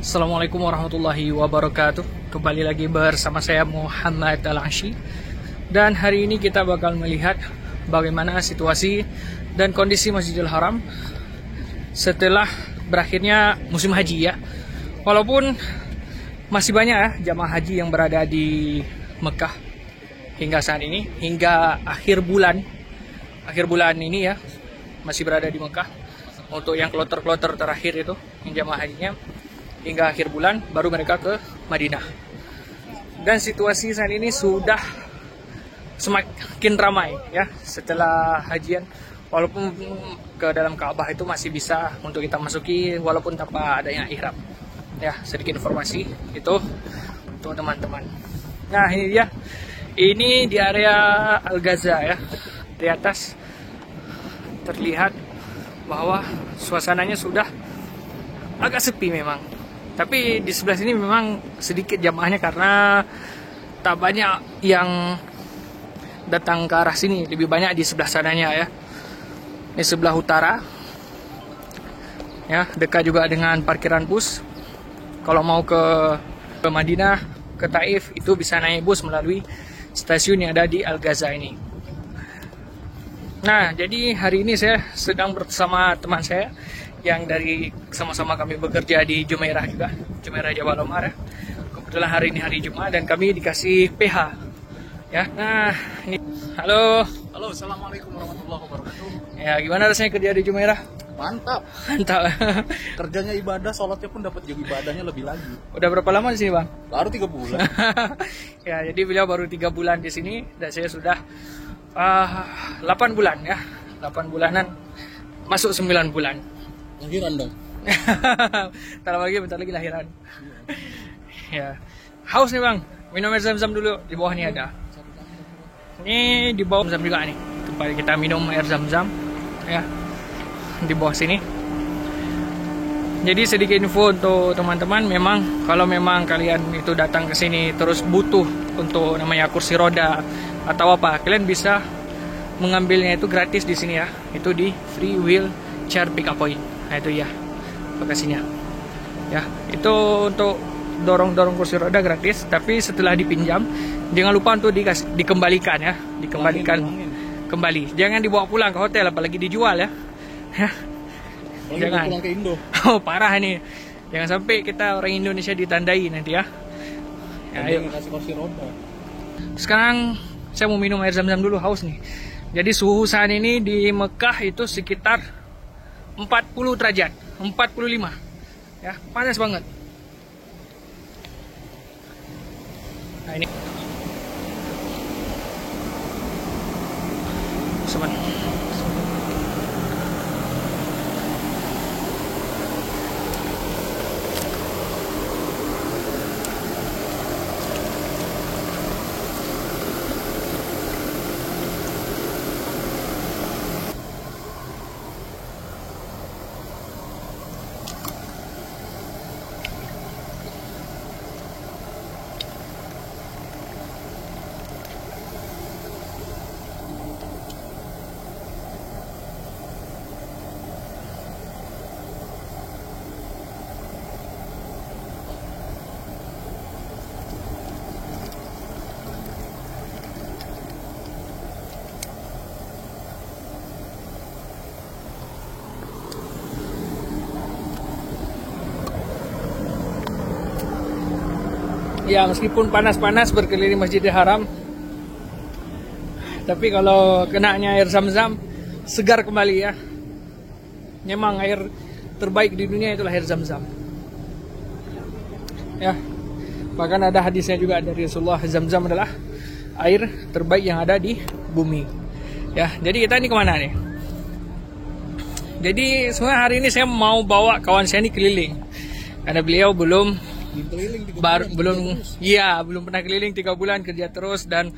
Assalamualaikum warahmatullahi wabarakatuh. Kembali lagi bersama saya Muhammad Al-Ashi. Dan hari ini kita bakal melihat bagaimana situasi dan kondisi Masjidil Haram setelah berakhirnya musim haji ya. Walaupun masih banyak ya jamaah haji yang berada di Mekah hingga saat ini, hingga akhir bulan ini ya, masih berada di Mekah. Untuk yang kloter-kloter terakhir itu, yang jamaah hajinya hingga akhir bulan baru mereka ke Madinah. Dan situasi saat ini sudah semakin ramai ya setelah hajian. Walaupun ke dalam Ka'bah itu masih bisa untuk kita masuki walaupun tanpa adanya ihram. Ya, sedikit informasi itu untuk teman-teman. Nah, ini dia. Ini di area Al-Ghaza ya. Di atas terlihat bahwa suasananya sudah agak sepi memang. Tapi di sebelah sini memang sedikit jamaahnya karena tak banyak yang datang ke arah sini. Lebih banyak di sebelah sananya ya. Ini sebelah utara. Ya, dekat juga dengan parkiran bus. Kalau mau ke Madinah, ke Taif itu bisa naik bus melalui stasiun yang ada di Al-Ghaza ini. Nah, jadi hari ini saya sedang bersama teman saya yang dari sama-sama kami bekerja di Jumeirah juga, Jumeirah Jabal Omar ya. Kebetulan hari ini hari Jumat dan kami dikasih PH ya. Nah, ini halo. Halo, assalamualaikum warahmatullahi wabarakatuh. Ya, gimana rasanya kerja di Jumeirah? Mantap. Mantap. Kerjanya ibadah, sholatnya pun dapat juga ibadahnya lebih lagi. Udah berapa lama di sini, Bang? Baru 3 bulan. Ya, jadi beliau baru 3 bulan di sini dan saya sudah 8 bulan ya. 8 bulanan masuk 9 bulan. Lahiran dong. Bentar lagi lahiran. Ya. Haus nih, Bang. Minum air zam-zam dulu. Di bawah nih ada. Ini di bawah zam juga nih. Tempat kita minum air zam-zam ya. Di bawah sini. Jadi sedikit info untuk teman-teman, memang kalau memang kalian itu datang ke sini terus butuh untuk namanya kursi roda atau apa, kalian bisa mengambilnya itu gratis di sini ya. Itu di Free Wheelchair Pick Up Point. Nah itu ya lokasinya. Ya, itu untuk dorong-dorong kursi roda gratis, tapi setelah dipinjam jangan lupa untuk dikembalikan ya, dikembalikan kembali. Jangan dibawa pulang ke hotel apalagi dijual ya. Jangan pulang ke Indo. Oh, parah nih. Jangan sampai kita orang Indonesia ditandai nanti ya. Ya, ayo. Kasih kursi roda. Sekarang saya mau minum air zam-zam dulu, haus nih. Jadi suhu saat ini di Mekah itu sekitar 40 derajat, 45. Ya, panas banget. Nah, ini. Sebentar. Ya, meskipun panas-panas berkeliling Masjidil Haram, tapi kalau kenanya air zam-zam segar kembali ya. Memang air terbaik di dunia itulah air zam-zam. Ya, bahkan ada hadisnya juga dari Rasulullah, zam-zam adalah air terbaik yang ada di bumi. Ya, jadi kita ini kemana nih? Jadi sebenarnya hari ini saya mau bawa kawan saya ini keliling, karena beliau belum pernah keliling 3 bulan, kerja terus dan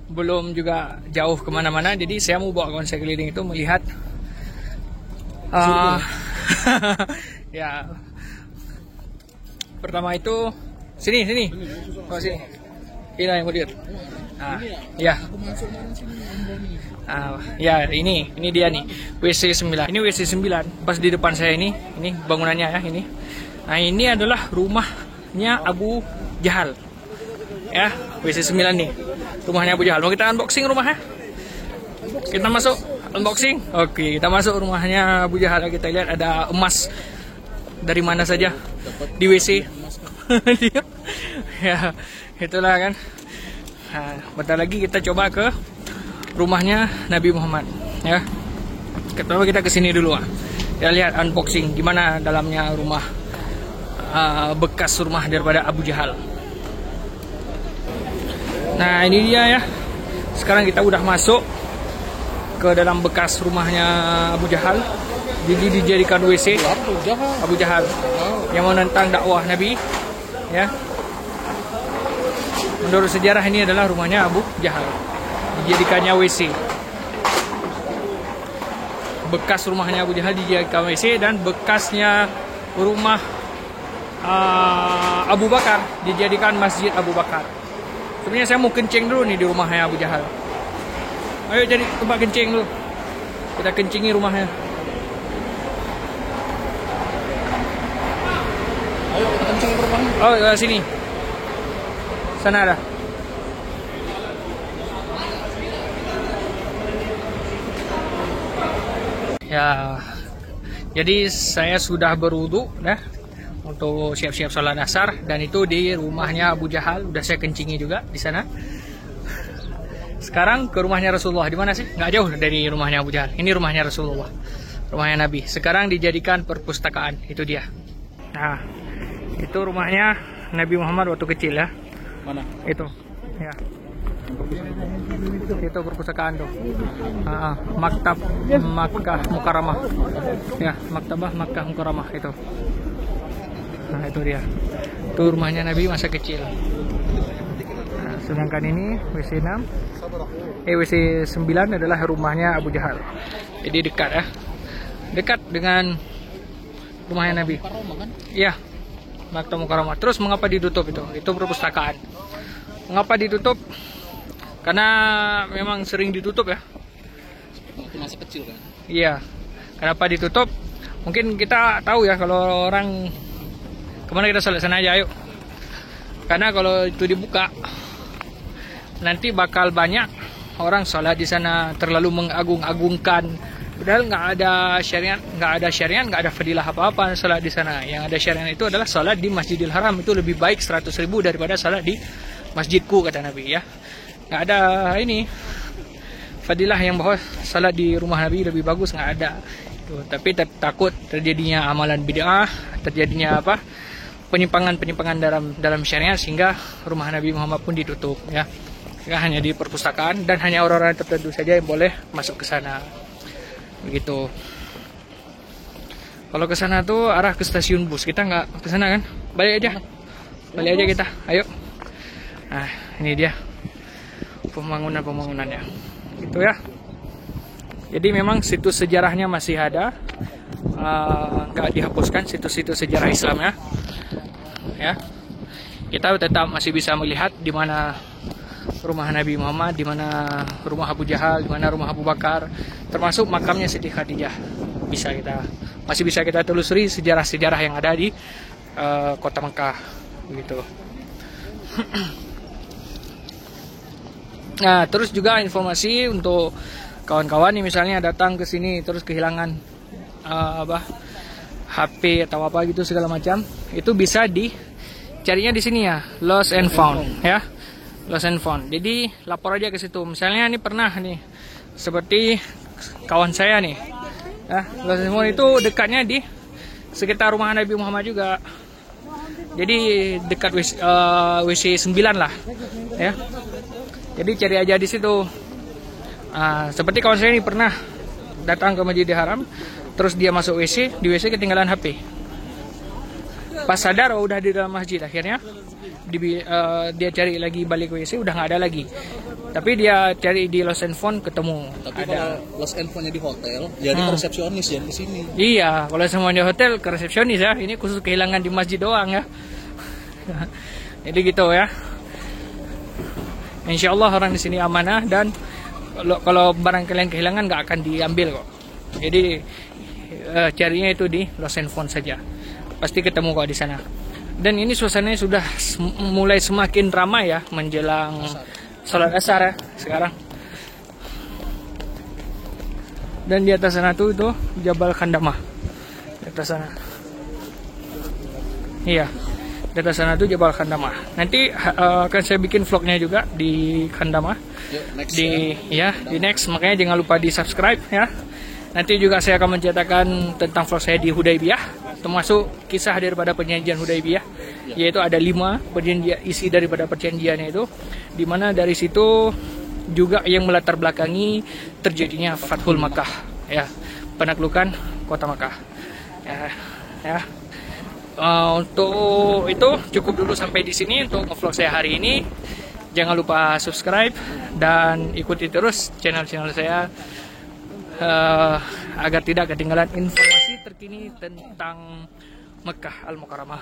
belum juga jauh kemana-mana. Jadi saya mau bawa kawan saya keliling itu melihat ya, pertama itu sini oh sini ini yang mudir. Ya. Ya, ini dia nih WC 9. Ini WC 9 pas di depan saya ini bangunannya ya ini. Nah, ini adalah rumahnya Abu Jahal. Ya, WC 9 nih. Rumahnya Abu Jahal. Mau kita unboxing rumahnya? Kita masuk unboxing. Oke, kita masuk rumahnya Abu Jahal. Kita lihat ada emas dari mana saja di WC. Ya, itulah kan. Nah, bentar lagi kita coba ke rumahnya Nabi Muhammad. Ya, pertama kita kesini dulu. Kita lihat unboxing gimana dalamnya rumah, bekas rumah daripada Abu Jahal. Nah, ini dia ya. Sekarang kita udah masuk ke dalam bekas rumahnya Abu Jahal. Jadi dijadikan WC Abu Jahal yang menentang dakwah Nabi. Ya. Menurut sejarah ini adalah rumahnya Abu Jahal. Dijadikannya WC. Bekas rumahnya Abu Jahal dijadikan WC, dan bekasnya rumah Abu Bakar dijadikan Masjid Abu Bakar. Sebenarnya saya mau kencing dulu nih di rumahnya Abu Jahal. Ayo jadi tempat kencing dulu. Kita kencingi rumahnya. Ayo kita kencing berbang. Oh, sini. Sana ada. Ya, jadi saya sudah berwudu ya untuk siap-siap sholat asar, dan itu di rumahnya Abu Jahal. Udah saya kencingi juga di sana. Sekarang ke rumahnya Rasulullah. Di mana sih? Nggak jauh dari rumahnya Abu Jahal. Ini rumahnya Rasulullah, rumahnya Nabi. Sekarang dijadikan perpustakaan. Itu dia. Nah, itu rumahnya Nabi Muhammad waktu kecil ya. Mana? Itu. Ya. Itu perpustakaan tuh. Maktab Makkah Mukarramah. Ya, Maktabah Makkah Mukarramah itu. Nah, itu dia. Itu rumahnya Nabi masa kecil. Nah, sedangkan ini WC 6. WC 9 adalah rumahnya Abu Jahal. Jadi dekat ya. Dekat dengan rumahnya Nabi. Iya. Maktab Mukarramah. Terus mengapa ditutup itu? Itu perpustakaan. Mengapa ditutup? Karena memang sering ditutup ya. Waktu masih kecil kan? Iya. Kenapa ditutup? Mungkin kita tahu ya, kalau orang kemana kita sholat sana aja, ayo. Karena kalau itu dibuka, nanti bakal banyak orang sholat di sana, terlalu mengagung-agungkan. Padahal nggak ada syariat, nggak ada fadilah apa-apa sholat di sana. Yang ada syariat itu adalah sholat di Masjidil Haram. Itu lebih baik 100.000 daripada sholat di masjidku, kata Nabi ya. Nggak ada ini fadilah yang bahwa salat di rumah Nabi lebih bagus, nggak ada. Tuh, tapi takut terjadinya amalan bid'ah, terjadinya penyimpangan dalam syariat, sehingga rumah Nabi Muhammad pun ditutup ya. Sehingga hanya di perpustakaan, dan hanya orang-orang tertentu saja yang boleh masuk ke sana. Begitu. Kalau ke sana tuh arah ke stasiun bus. Kita nggak ke sana kan? Balik aja kita. Ayo. Nah, ini dia pembangunannya gitu ya. Jadi memang situs sejarahnya masih ada, nggak dihapuskan situs-situs sejarah Islam ya. Kita tetap masih bisa melihat di mana rumah Nabi Muhammad, di mana rumah Abu Jahal, di mana rumah Abu Bakar, termasuk makamnya Siti Khadijah. Masih bisa kita telusuri sejarah-sejarah yang ada di kota Mekah begitu. Nah, terus juga informasi untuk kawan-kawan nih, misalnya datang ke sini terus kehilangan HP atau apa gitu segala macam, itu bisa dicarinya di sini ya, lost and found ya. Lost and found. Jadi lapor aja ke situ. Misalnya ini pernah nih seperti kawan saya nih. Ya, lost and found itu dekatnya di sekitar rumah Nabi Muhammad juga. Jadi dekat WC 9 lah ya. Jadi cari aja di situ. Seperti kawan saya ini pernah datang ke Masjidil Haram, terus dia masuk WC, di WC ketinggalan HP. Pas sadar udah di dalam masjid, akhirnya dia cari lagi balik WC, udah nggak ada lagi. Tapi dia cari di Lost and Found ketemu. Tapi ada. kalau Lost and Found-nya di hotel, jadi resepsionis yang di sini. Iya, kalau semuanya hotel ke resepsionis ya. Ini khusus kehilangan di masjid doang ya. Jadi gitu ya. Insya Allah orang di sini amanah, dan kalau barang kalian kehilangan nggak akan diambil kok. Jadi carinya itu di Lost and Found saja. pasti ketemu kok di sana. Dan ini suasananya sudah mulai semakin ramai ya menjelang sholat asar ya sekarang. Dan di atas sana tuh itu Jabal Khandamah. Di atas sana. Iya. Di atas sana tuh Jabal Khandamah. Nanti akan saya bikin vlognya juga di Khandamah. Di next, makanya jangan lupa di subscribe ya. Nanti juga saya akan menceritakan tentang vlog saya di Hudaybiyah, termasuk kisah daripada perjanjian Hudaybiyah, yaitu ada 5 perjanjian, isi daripada perjanjiannya itu, dimana dari situ juga yang melatar belakangi terjadinya Fathul Makkah ya, penaklukan kota Makkah ya. Untuk itu cukup dulu sampai di sini untuk vlog saya hari ini. Jangan lupa subscribe dan ikuti terus channel-channel saya agar tidak ketinggalan informasi terkini tentang Mekah Al-Mukarramah.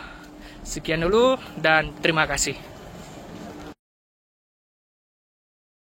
Sekian dulu dan terima kasih.